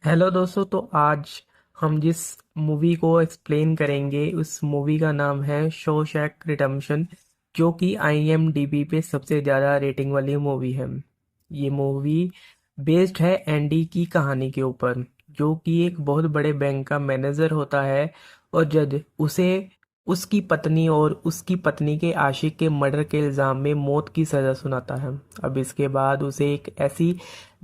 Hello दोस्तों। तो आज हम जिस मूवी को एक्सप्लेन करेंगे उस मूवी का नाम है शोशैक रिडेम्पशन, जो कि आईएमडीबी पे सबसे ज़्यादा रेटिंग वाली मूवी है। ये मूवी बेस्ड है एंडी की कहानी के ऊपर, जो कि एक बहुत बड़े बैंक का मैनेजर होता है और जज उसे उसकी पत्नी और उसकी पत्नी के आशिक के मर्डर के इल्ज़ाम में मौत की सज़ा सुनाता है। अब इसके बाद उसे एक ऐसी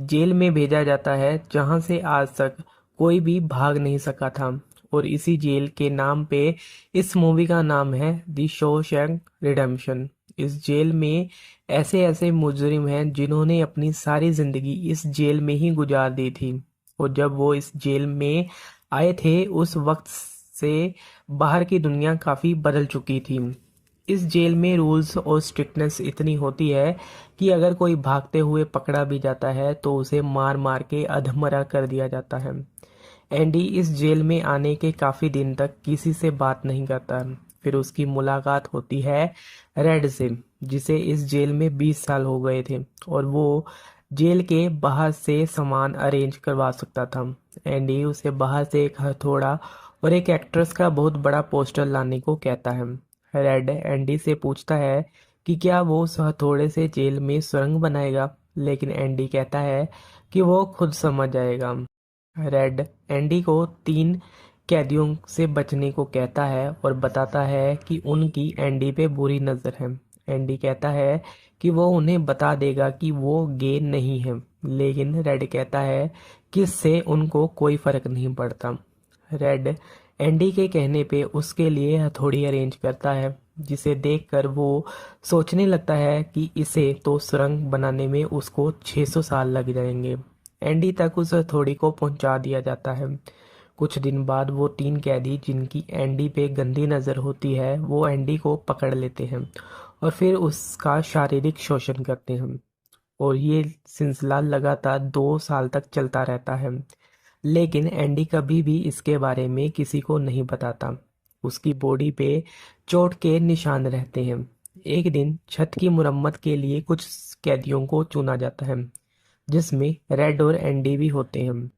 जेल में भेजा जाता है जहां से आज तक कोई भी भाग नहीं सका था। और इसी जेल के नाम पे इस मूवी का नाम है दी शोशैंक रिडेम्पशन। इस जेल में ऐसे ऐसे मुजरिम हैं जिन्होंने अपनी सारी जिंदगी इस जेल में ही गुजार दी थी। और जब वो इस जेल में आए थे उस वक्त से बाहर की दुनिया काफी बदल चुकी थी। इस जेल में रूल्स और स्ट्रिक्टनेस इतनी होती है कि अगर कोई भागते हुए पकड़ा भी जाता है तो उसे मार मार के अधमरा कर दिया जाता है। एंडी इस जेल में आने के काफी दिन तक किसी से बात नहीं करता। फिर उसकी मुलाकात होती है रेड से, जिसे इस जेल में 20 साल हो गए थे और वो जेल के बाहर से सामान अरेंज करवा सकता था। एंडी उसे बाहर से एक हथौड़ा और एक एक्ट्रेस का बहुत बड़ा पोस्टर लाने को कहता है। रेड एंडी से पूछता है कि क्या वो उस हथौड़े से जेल में सुरंग बनाएगा, लेकिन एंडी कहता है कि वो खुद समझ जाएगा। रेड एंडी को 3 कैदियों से बचने को कहता है और बताता है कि उनकी एंडी पे बुरी नज़र है। एंडी कहता है कि वो उन्हें बता देगा कि वो गे नहीं है, लेकिन रेड कहता है कि इससे उनको कोई फर्क नहीं पड़ता। रेड एंडी के कहने पे उसके लिए हथौड़ी अरेंज करता है, जिसे देखकर वो सोचने लगता है कि इसे तो सुरंग बनाने में उसको 600 साल लग जाएंगे। एंडी तक उस हथौड़ी को पहुंचा दिया जाता है। कुछ दिन बाद वो 3 कैदी जिनकी एंडी पे गंदी नज़र होती है वो एंडी को पकड़ लेते हैं और फिर उसका शारीरिक शोषण करते हैं। और ये सिलसिला लगातार 2 साल तक चलता रहता है, लेकिन एंडी कभी भी इसके बारे में किसी को नहीं बताता। उसकी बॉडी पे चोट के निशान रहते हैं। एक दिन छत की मुरम्मत के लिए कुछ कैदियों को चुना जाता है, जिसमें रेड और एंडी भी होते हैं।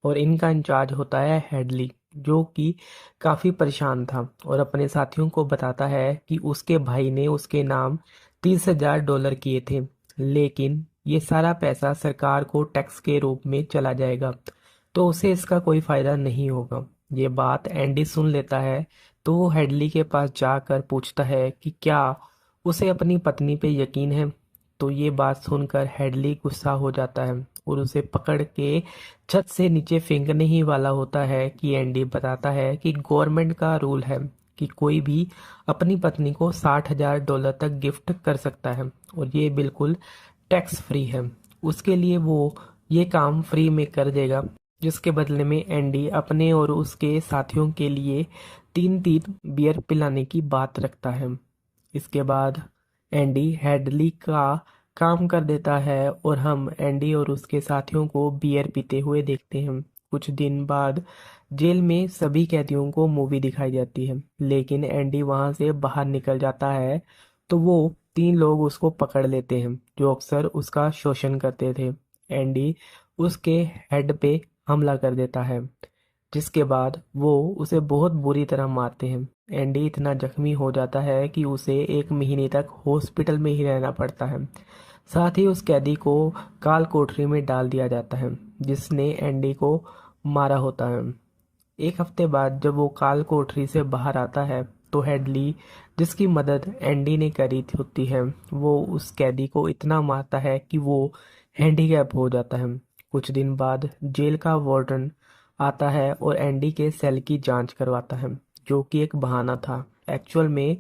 और इनका इंचार्ज होता है हेडली, जो कि काफ़ी परेशान था और अपने साथियों को बताता है कि उसके भाई ने उसके नाम $30,000 किए थे, लेकिन ये सारा पैसा सरकार को टैक्स के रूप में चला जाएगा, तो उसे इसका कोई फायदा नहीं होगा। ये बात एंडी सुन लेता है, तो वो हेडली के पास जाकर पूछता है कि क्या उसे अपनी पत्नी पे यकीन है। तो ये बात सुनकर हेडली गुस्सा हो जाता है और उसे पकड़ के छत से नीचे फेंकने ही वाला होता है कि एंडी बताता है कि गवर्नमेंट का रूल है कि कोई भी अपनी पत्नी को $60,000 तक गिफ्ट कर सकता है और ये बिल्कुल टैक्स फ्री है। उसके लिए वो ये काम फ्री में कर देगा, जिसके बदले में एंडी अपने और उसके साथियों के लिए 3-3 बियर पिलाने की बात रखता है। इसके बाद एंडी हेडली का काम कर देता है और हम एंडी और उसके साथियों को बियर पीते हुए देखते हैं। कुछ दिन बाद जेल में सभी कैदियों को मूवी दिखाई जाती है, लेकिन एंडी वहां से बाहर निकल जाता है तो वो 3 लोग उसको पकड़ लेते हैं जो अक्सर उसका शोषण करते थे। एंडी उसके हेड पे हमला कर देता है, जिसके बाद वो उसे बहुत बुरी तरह मारते हैं। एंडी इतना जख्मी हो जाता है कि उसे 1 महीने तक हॉस्पिटल में ही रहना पड़ता है। साथ ही उस कैदी को काल कोठरी में डाल दिया जाता है जिसने एंडी को मारा होता है। 1 हफ्ते बाद जब वो काल कोठरी से बाहर आता है तो हेडली, जिसकी मदद एंडी ने करी होती है, वो उस कैदी को इतना मारता है कि वो हैंडीकैप हो जाता है। कुछ दिन बाद जेल का वार्डन आता है और एंडी के सेल की जांच करवाता है, जो कि एक बहाना था। एक्चुअल में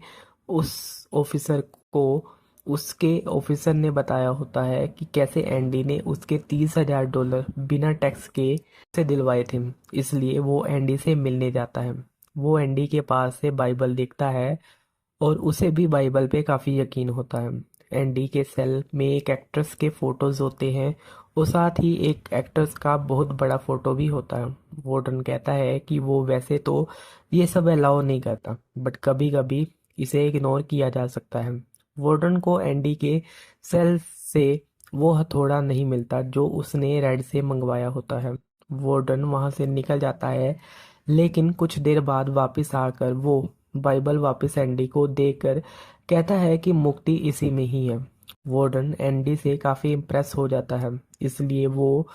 उस ऑफिसर को उसके ऑफिसर ने बताया होता है कि कैसे एंडी ने उसके $30,000 बिना टैक्स के से दिलवाए थे। इसलिए वो एंडी से मिलने जाता है। वो एंडी के पास से बाइबल देखता है और उसे भी बाइबल पे काफ़ी यकीन होता है। एंडी के सेल में एक एक्ट्रेस के फोटोज होते हैं और साथ ही एक एक्ट्रेस का बहुत बड़ा फोटो भी होता है। वार्डन कहता है कि वो वैसे तो ये सब अलाउ नहीं करता, बट कभी कभी इसे इग्नोर किया जा सकता है। वार्डन को एंडी के सेल से वो हथौड़ा नहीं मिलता जो उसने रेड से मंगवाया होता है। वार्डन वहां से निकल जाता है, लेकिन कुछ देर बाद वापस आकर वो बाइबल वापस एंडी को देकर कहता है कि मुक्ति इसी में ही है। वार्डन एंडी से काफी इम्प्रेस हो जाता है, इसलिए वो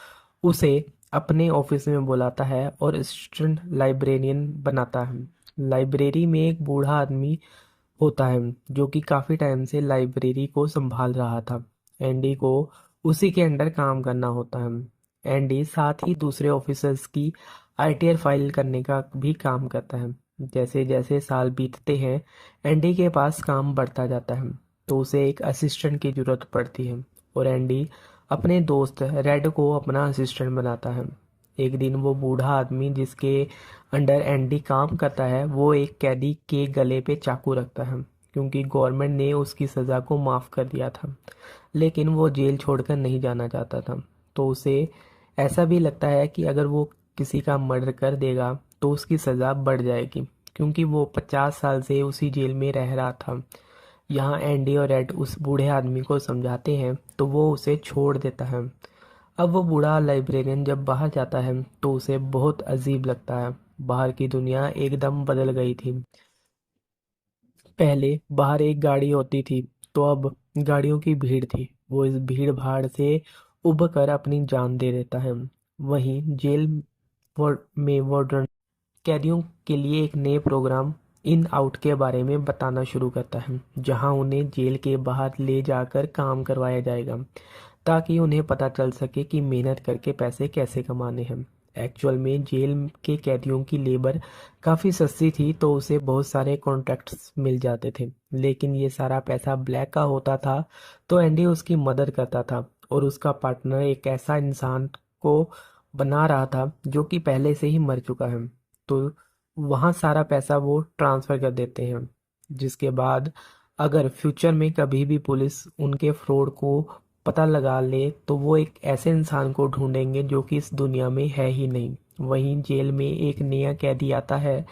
उसे अपने ऑफिस में बुलाता है और असिस्टेंट लाइब्रेरियन बनाता है। लाइब्रेरी में एक बूढ़ा आदमी होता है जो कि काफी टाइम से लाइब्रेरी को संभाल रहा था। एंडी को उसी के अंडर काम करना होता है। एंडी साथ ही दूसरे ऑफिसर्स की आईटीआर फाइल करने का भी काम करता है। जैसे जैसे साल बीतते हैं, एंडी के पास काम बढ़ता जाता है, तो उसे एक असिस्टेंट की जरूरत पड़ती है और एंडी अपने दोस्त रेड को अपना असिस्टेंट बनाता है। एक दिन वो बूढ़ा आदमी जिसके अंडर एंडी काम करता है, वो एक कैदी के गले पे चाकू रखता है, क्योंकि गवर्नमेंट ने उसकी सज़ा को माफ़ कर दिया था, लेकिन वो जेल छोड़कर नहीं जाना चाहता था। तो उसे ऐसा भी लगता है कि अगर वो किसी का मर्डर कर देगा तो उसकी सज़ा बढ़ जाएगी, क्योंकि वो 50 साल से उसी जेल में रह रहा था। यहाँ एंडी और रेड उस बूढ़े आदमी को समझाते हैं तो वो उसे छोड़ देता है। अब वो बूढ़ा लाइब्रेरियन जब बाहर जाता है तो उसे बहुत अजीब लगता है। बाहर की दुनिया एकदम बदल गई थी। पहले बाहर एक गाड़ी होती थी, तो अब गाड़ियों की भीड़ थी। वो इस भीड़ भाड़ से उब कर अपनी जान दे देता है। वहीं जेल में वार्डन कैदियों के लिए एक नए प्रोग्राम इन आउट के बारे में बताना शुरू करता है, जहां उन्हें जेल के बाहर ले जाकर काम करवाया जाएगा, ताकि उन्हें पता चल सके कि मेहनत करके पैसे कैसे कमाने हैं। एक्चुअल में जेल के कैदियों की लेबर काफ़ी सस्ती थी, तो उसे बहुत सारे कॉन्ट्रैक्ट्स मिल जाते थे, लेकिन ये सारा पैसा ब्लैक का होता था। तो एंडी उसकी मदद करता था और उसका पार्टनर एक ऐसा इंसान को बना रहा था जो कि पहले से ही मर चुका है। तो वहाँ सारा पैसा वो ट्रांसफ़र कर देते हैं, जिसके बाद अगर फ्यूचर में कभी भी पुलिस उनके फ्रॉड को पता लगा ले तो वो एक ऐसे इंसान को ढूंढेंगे जो कि इस दुनिया में है ही नहीं। वहीं जेल में एक नया कैदी आता है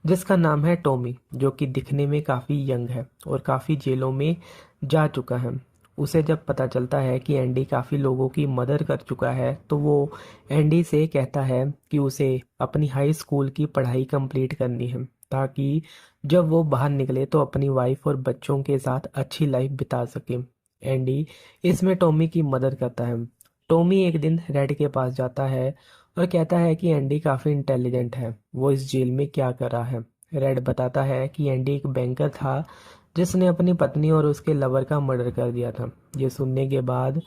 जिसका नाम है टॉमी, जो कि दिखने में काफ़ी यंग है और काफ़ी जेलों में जा चुका है। उसे जब पता चलता है कि एंडी काफ़ी लोगों की मदद कर चुका है, तो वो एंडी से कहता है कि उसे अपनी हाई स्कूल की पढ़ाई कंप्लीट करनी है, ताकि जब वो बाहर निकले तो अपनी वाइफ और बच्चों के साथ अच्छी लाइफ बिता सके। एंडी इसमें टॉमी की मदद करता है। टॉमी एक दिन रेड के पास जाता है और कहता है कि एंडी काफ़ी इंटेलिजेंट है, वो इस जेल में क्या कर रहा है। रेड बताता है कि एंडी एक बैंकर था जिसने अपनी पत्नी और उसके लवर का मर्डर कर दिया था। ये सुनने के बाद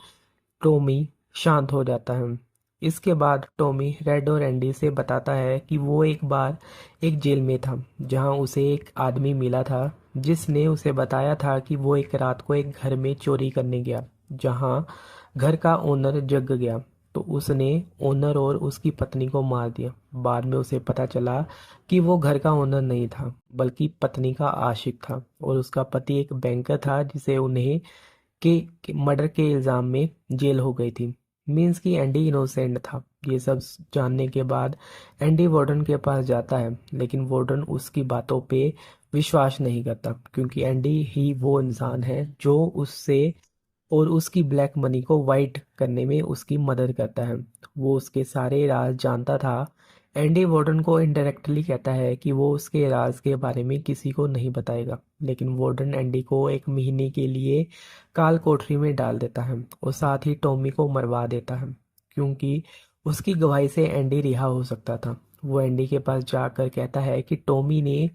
टॉमी शांत हो जाता है। इसके बाद टॉमी रेड और एंडी से बताता है कि वो एक बार एक जेल में था, जहां उसे एक आदमी मिला था जिसने उसे बताया था कि वो एक रात को एक घर में चोरी करने गया, जहां घर का ओनर जग गया, तो उसने ओनर और उसकी पत्नी को मार दिया। बाद में उसे पता चला कि वो घर का ओनर नहीं था, बल्कि पत्नी का आशिक था, और उसका पति एक बैंकर था जिसे उन्हें के मर्डर के इल्ज़ाम में जेल हो गई थी। मीन्स कि एंडी इनोसेंट था। ये सब जानने के बाद एंडी वार्डन के पास जाता है, लेकिन वार्डन उसकी बातों पे विश्वास नहीं करता, क्योंकि एंडी ही वो इंसान है जो उससे और उसकी ब्लैक मनी को वाइट करने में उसकी मदद करता है। वो उसके सारे राज जानता था। एंडी वार्डन को इनडायरेक्टली कहता है कि वो उसके राज के बारे में किसी को नहीं बताएगा, लेकिन वार्डन एंडी को एक महीने के लिए काल कोठरी में डाल देता है और साथ ही टॉमी को मरवा देता है, क्योंकि उसकी गवाही से एंडी रिहा हो सकता था। वो एंडी के पास जाकर कहता है कि टॉमी ने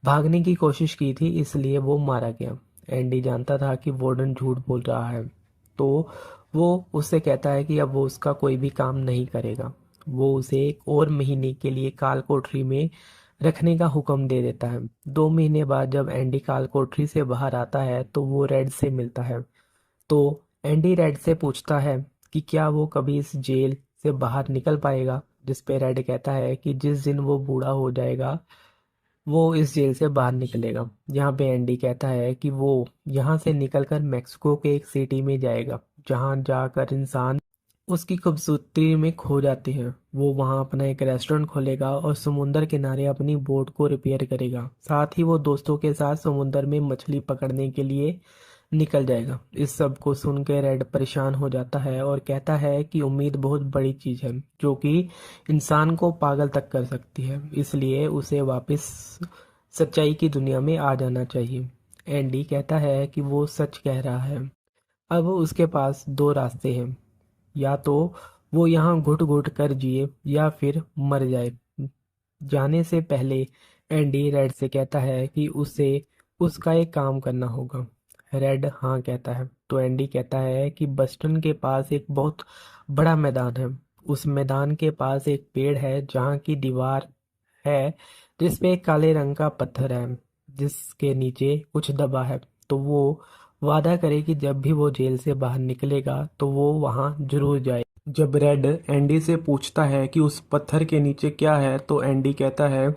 भागने की कोशिश की थी, इसलिए वो मारा गया। एंडी जानता था कि वार्डन झूठ बोल रहा है, तो वो उससे कहता है कि अब वो उसका कोई भी काम नहीं करेगा। वो उसे एक और महीने के लिए काल कोठरी में रखने का हुक्म दे देता है। 2 महीने बाद जब एंडी काल कोठरी से बाहर आता है तो वो रेड से मिलता है। तो एंडी रेड से पूछता है कि क्या वो कभी इस जेल से बाहर निकल पाएगा, जिस पे रेड कहता है कि जिस दिन वो बूढ़ा हो जाएगा वो इस जेल से बाहर निकलेगा। यहाँ पे एंडी कहता है कि वो यहाँ से निकलकर मेक्सिको के एक सिटी में जाएगा, जहाँ जाकर इंसान उसकी खूबसूरती में खो जाते हैं। वो वहाँ अपना एक रेस्टोरेंट खोलेगा और समुंदर किनारे अपनी बोट को रिपेयर करेगा। साथ ही वो दोस्तों के साथ समुंदर में मछली पकड़ने के लिए निकल जाएगा। इस सब को सुन के रेड परेशान हो जाता है और कहता है कि उम्मीद बहुत बड़ी चीज़ है जो कि इंसान को पागल तक कर सकती है, इसलिए उसे वापस सच्चाई की दुनिया में आ जाना चाहिए। एंडी कहता है कि वो सच कह रहा है। अब उसके पास दो रास्ते हैं, या तो वो यहाँ घुट घुट कर जिए या फिर मर जाए। जाने से पहले एंडी रेड से कहता है कि उसे उसका एक काम करना होगा। रेड हाँ कहता है तो एंडी कहता है कि बस्टन के पास एक बहुत बड़ा मैदान है। उस मैदान के पास एक पेड़ है जहाँ की दीवार है जिसपे एक काले रंग का पत्थर है जिसके नीचे कुछ दबा है। तो वो वादा करे कि जब भी वो जेल से बाहर निकलेगा तो वो वहाँ जरूर जाए। जब रेड एंडी से पूछता है कि उस पत्थर के नीचे क्या है तो एंडी कहता है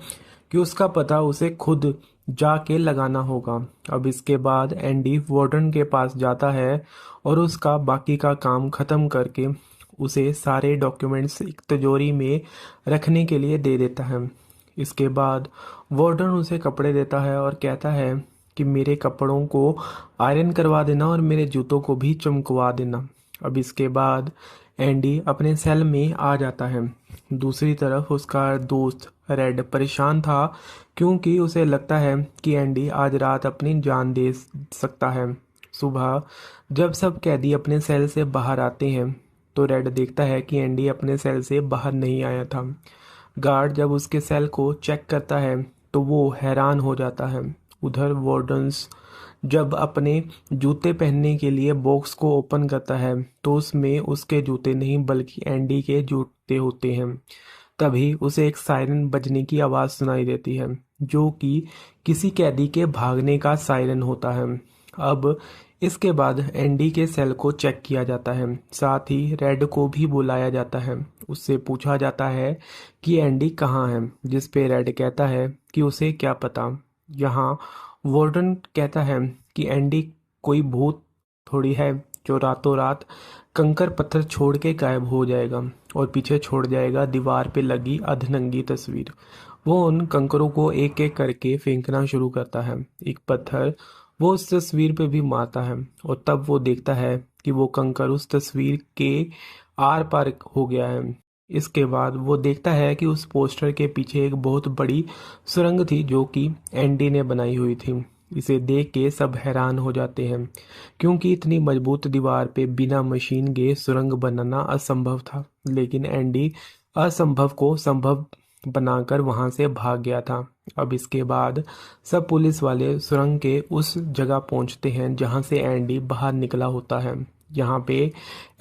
कि उसका पता उसे खुद जाके लगाना होगा। अब इसके बाद एंडी वार्डन के पास जाता है और उसका बाकी का काम ख़त्म करके उसे सारे डॉक्यूमेंट्स एक तिजोरी में रखने के लिए दे देता है। इसके बाद वार्डन उसे कपड़े देता है और कहता है कि मेरे कपड़ों को आयरन करवा देना और मेरे जूतों को भी चमकवा देना। अब इसके बाद एंडी अपने सेल में आ जाता है। दूसरी तरफ उसका दोस्त रेड परेशान था क्योंकि उसे लगता है कि एंडी आज रात अपनी जान दे सकता है। सुबह जब सब कैदी अपने सेल से बाहर आते हैं तो रेड देखता है कि एंडी अपने सेल से बाहर नहीं आया था। गार्ड जब उसके सेल को चेक करता है तो वो हैरान हो जाता है। उधर वार्डन्स जब अपने जूते पहनने के लिए बॉक्स को ओपन करता है तो उसमें उसके जूते नहीं बल्कि एंडी के जूते होते हैं। तभी उसे एक सायरन बजने की आवाज़ सुनाई देती है जो कि किसी कैदी के भागने का सायरन होता है। अब इसके बाद एंडी के सेल को चेक किया जाता है, साथ ही रेड को भी बुलाया जाता है। उससे पूछा जाता है कि एंडी कहाँ है, जिस पे रेड कहता है कि उसे क्या पता। यहाँ वार्डन कहता है कि एंडी कोई भूत थोड़ी है जो रातों रात कंकर पत्थर छोड़ के गायब हो जाएगा और पीछे छोड़ जाएगा दीवार पे लगी अधनंगी तस्वीर। वो उन कंकरों को एक एक करके फेंकना शुरू करता है। एक पत्थर वो उस तस्वीर पे भी मारता है और तब वो देखता है कि वो कंकर उस तस्वीर के आर पार हो गया है। इसके बाद वो देखता है कि उस पोस्टर के पीछे एक बहुत बड़ी सुरंग थी जो कि एंडी ने बनाई हुई थी। इसे देख के सब हैरान हो जाते हैं क्योंकि इतनी मजबूत दीवार पे बिना मशीन के सुरंग बनाना असंभव था, लेकिन एंडी असंभव को संभव बनाकर वहां से भाग गया था। अब इसके बाद सब पुलिस वाले सुरंग के उस जगह पहुंचते हैं जहां से एंडी बाहर निकला होता है। यहाँ पे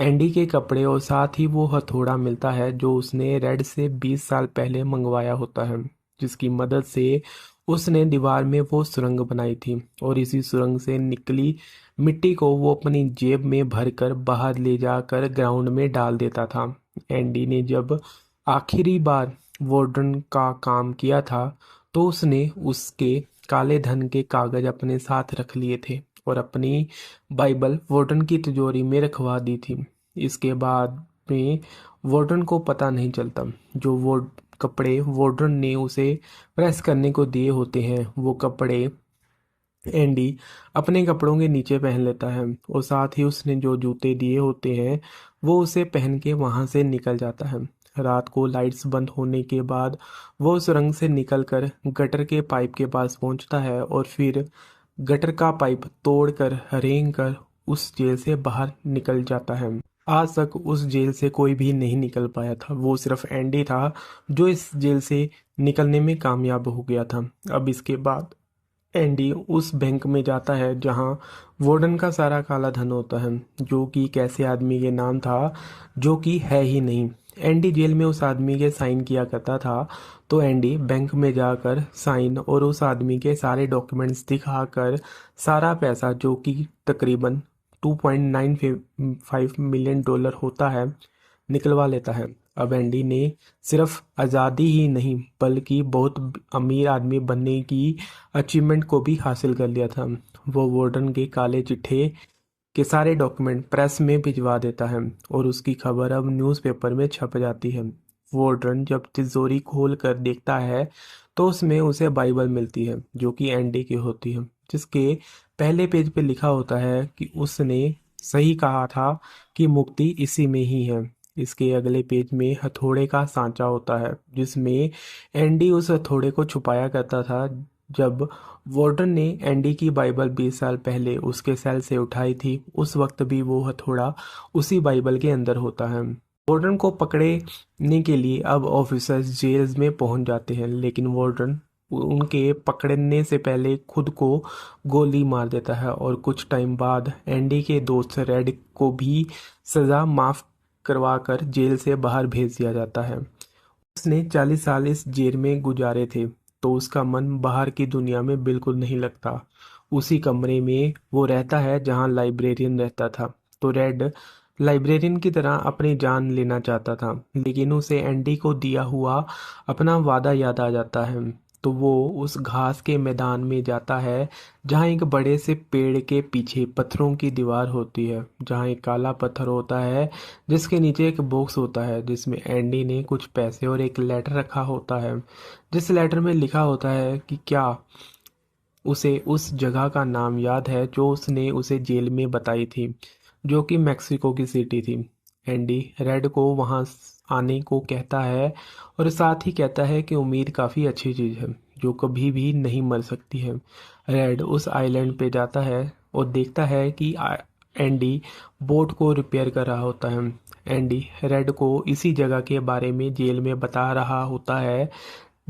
एंडी के कपड़े और साथ ही वो हथौड़ा मिलता है जो उसने रेड से 20 साल पहले मंगवाया होता है, जिसकी मदद से उसने दीवार में वो सुरंग बनाई थी और इसी सुरंग से निकली मिट्टी को वो अपनी जेब में भरकर बाहर ले जाकर ग्राउंड में डाल देता था। एंडी ने जब आखिरी बार वार्डन का काम किया था तो उसने उसके काले धन के कागज अपने साथ रख लिए थे और अपनी बाइबल वार्डन की तिजोरी में रखवा दी थी। इसके बाद में वार्डन को पता नहीं चलता जो वो कपड़े वार्डन ने उसे प्रेस करने को दिए होते हैं वो कपड़े एंडी अपने कपड़ों के नीचे पहन लेता है और साथ ही उसने जो जूते दिए होते हैं वो उसे पहन के वहां से निकल जाता है। रात को लाइट्स बंद होने के बाद वो सुरंग से निकलकर गटर के पाइप के पास पहुंचता है और फिर गटर का पाइप तोड़कर रेंग कर उस जेल से बाहर निकल जाता है। आज तक उस जेल से कोई भी नहीं निकल पाया था, वो सिर्फ एंडी था जो इस जेल से निकलने में कामयाब हो गया था। अब इसके बाद एंडी उस बैंक में जाता है जहां वार्डन का सारा काला धन होता है जो कि एक ऐसे आदमी के नाम था जो कि है ही नहीं। एंडी जेल में उस आदमी के साइन किया करता था तो एंडी बैंक में जाकर साइन और उस आदमी के सारे डॉक्यूमेंट्स दिखाकर सारा पैसा जो कि तकरीबन 2.95 मिलियन डॉलर होता है निकलवा लेता है। अब एंडी ने सिर्फ आज़ादी ही नहीं बल्कि बहुत अमीर आदमी बनने की अचीवमेंट को भी हासिल कर लिया था। वो वार्डन के काले चिट्ठे के सारे डॉक्यूमेंट प्रेस में भिजवा देता है और उसकी खबर अब न्यूज़पेपर में छप जाती है। वार्डन जब तिजोरी खोल कर देखता है तो उसमें उसे बाइबल मिलती है जो कि एंडी की होती है, जिसके पहले पेज पे लिखा होता है कि उसने सही कहा था कि मुक्ति इसी में ही है। इसके अगले पेज में हथौड़े का सांचा होता है, जिसमें एंडी उस हथौड़े को छुपाया करता था। जब वार्डन ने एंडी की बाइबल 20 साल पहले उसके सेल से उठाई थी, उस वक्त भी वो हथौड़ा उसी बाइबल के अंदर होता है। वार्डन को पकड़ने के लिए अब ऑफिसर्स जेल में पहुंच जाते हैं, लेकिन वार्डन उनके पकड़ने से पहले खुद को गोली मार देता है और कुछ टाइम बाद एंडी के दोस्त रेड को भी सज़ा माफ़ करवाकर जेल से बाहर भेज दिया जाता है। उसने 40 साल इस जेल में गुजारे थे, तो उसका मन बाहर की दुनिया में बिल्कुल नहीं लगता। उसी कमरे में वो रहता है जहाँ लाइब्रेरियन रहता था। तो रेड लाइब्रेरियन की तरह अपनी जान लेना चाहता था, लेकिन उसे एंडी को दिया हुआ अपना वादा याद आ जाता है। तो वो उस घास के मैदान में जाता है जहाँ एक बड़े से पेड़ के पीछे पत्थरों की दीवार होती है, जहाँ एक काला पत्थर होता है जिसके नीचे एक बॉक्स होता है जिसमें एंडी ने कुछ पैसे और एक लेटर रखा होता है, जिस लेटर में लिखा होता है कि क्या उसे उस जगह का नाम याद है जो उसने उसे जेल में बताई थी, जो कि मेक्सिको की सिटी थी। एंडी रेड को वहां आने को कहता है और साथ ही कहता है कि उम्मीद काफ़ी अच्छी चीज़ है जो कभी भी नहीं मर सकती है। रेड उस आइलैंड पे जाता है और देखता है कि एंडी बोट को रिपेयर कर रहा होता है। एंडी रेड को इसी जगह के बारे में जेल में बता रहा होता है।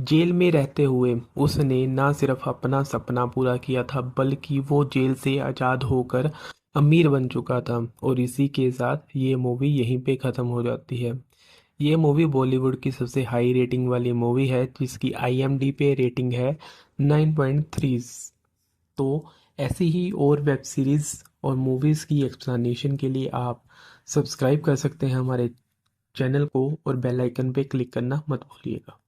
जेल में रहते हुए उसने ना सिर्फ अपना सपना पूरा किया था, बल्कि वो जेल से आज़ाद होकर अमीर बन चुका था। और इसी के साथ ये मूवी यहीं पे ख़त्म हो जाती है। ये मूवी बॉलीवुड की सबसे हाई रेटिंग वाली मूवी है, जिसकी IMDb पे रेटिंग है 9.3। तो ऐसी ही और वेब सीरीज़ और मूवीज़ की एक्सप्लेनेशन के लिए आप सब्सक्राइब कर सकते हैं हमारे चैनल को, और बेल आइकन पे क्लिक करना मत भूलिएगा।